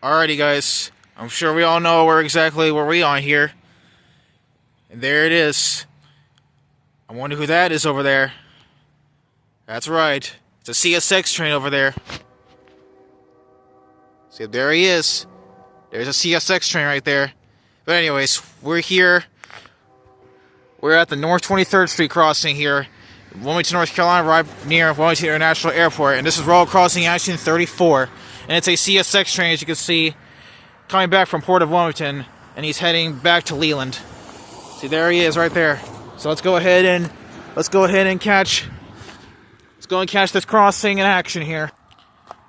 Alrighty, guys. I'm sure we all know exactly where we are here. And there it is. I wonder who that is over there. That's right. It's a CSX train over there. See, there he is. There's a CSX train right there. But anyways, we're here. We're at the North 23rd Street crossing here. Wilmington, North Carolina, right near Wilmington International Airport. And this is Road Crossing Action 34. And it's a CSX train, as you can see, coming back from Port of Wilmington. And he's heading back to Leland. See, there he is right there. So let's go ahead and catch this crossing in action here.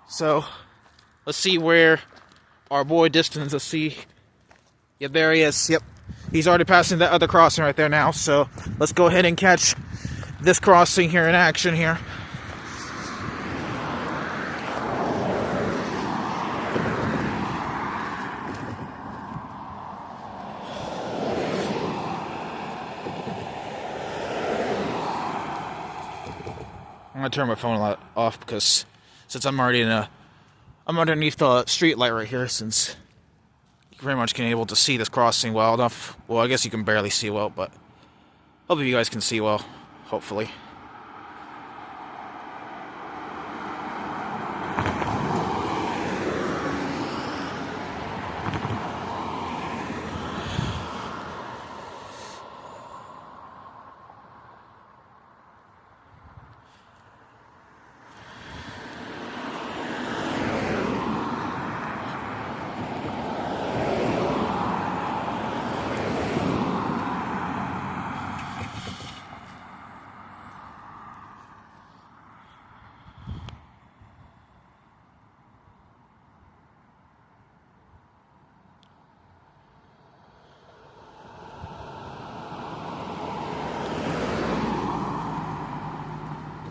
So let's see where our boy distance. Let's see. Yep, there he is. Yep, he's already passing that other crossing right there now. So let's go ahead and catch this crossing here in action here. I'm gonna turn my phone off because since I'm underneath the street light right here, since you pretty much can able to see this crossing well enough. Well, I guess you can barely see well, but hopefully you guys can see well, hopefully.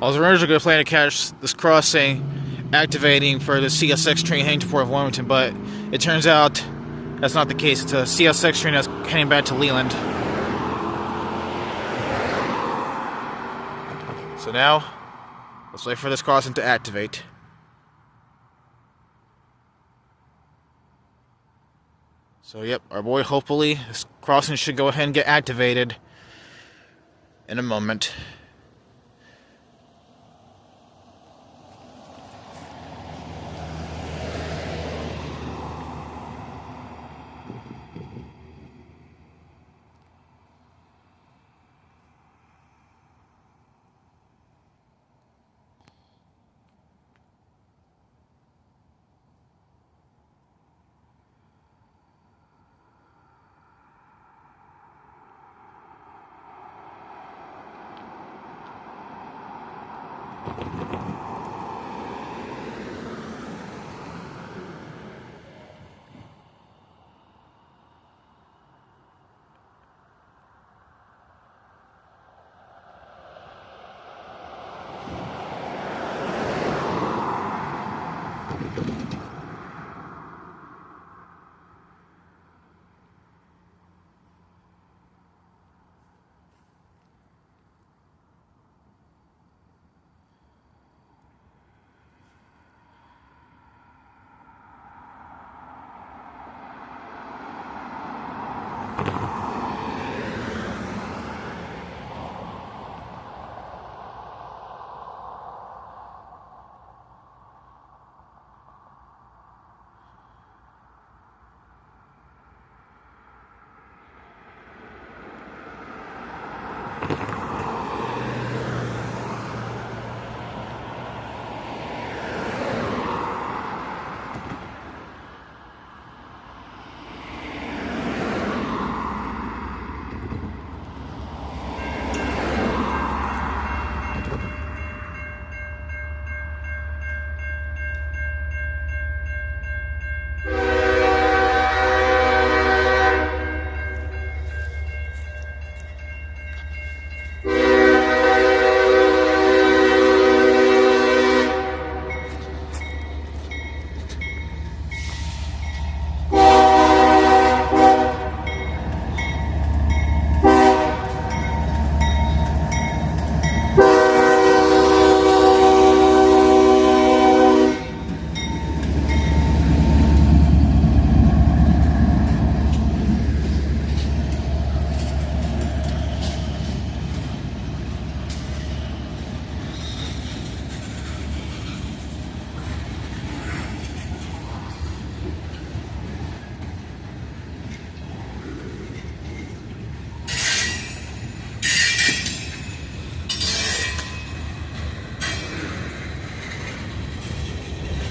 I was originally going to plan to catch this crossing activating for the CSX train heading to Port of Wilmington, but it turns out that's not the case. It's a CSX train that's heading back to Leland. So now, let's wait for this crossing to activate. So yep, our boy, hopefully, this crossing should go ahead and get activated in a moment.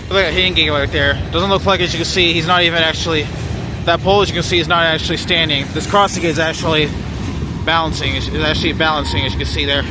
Look at that hitting gate right there. Doesn't look like, as you can see, he's not even actually. That pole, as you can see, is not actually standing. This crossing gate is actually balancing. Is actually balancing, as you can see there.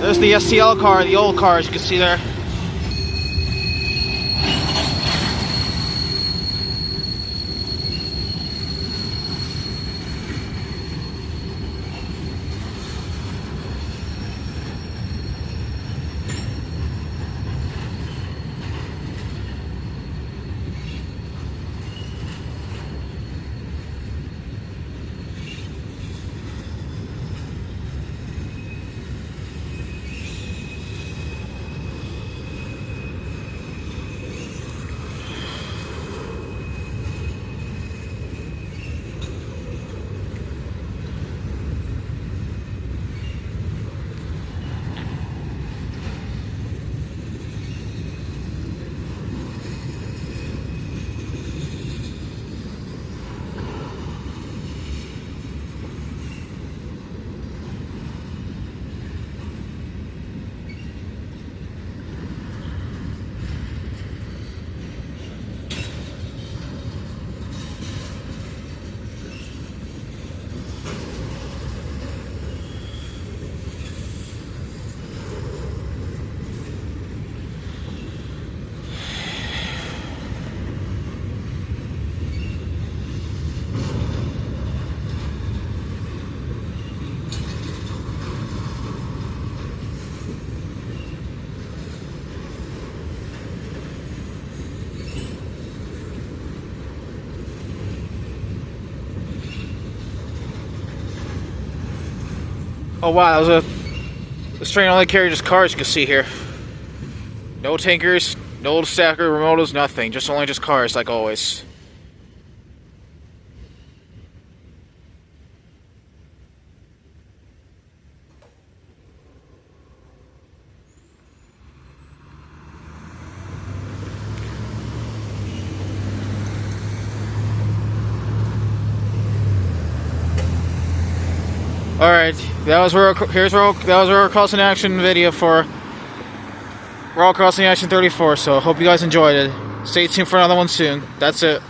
There's the STL car, the old car, as you can see there. Oh wow, this train only carried just cars, you can see here. No tankers, no stacker, remotas, nothing. Only just cars, like always. Alright, that was our crossing action video for Raw Crossing Action 34, so hope you guys enjoyed it. Stay tuned for another one soon. That's it.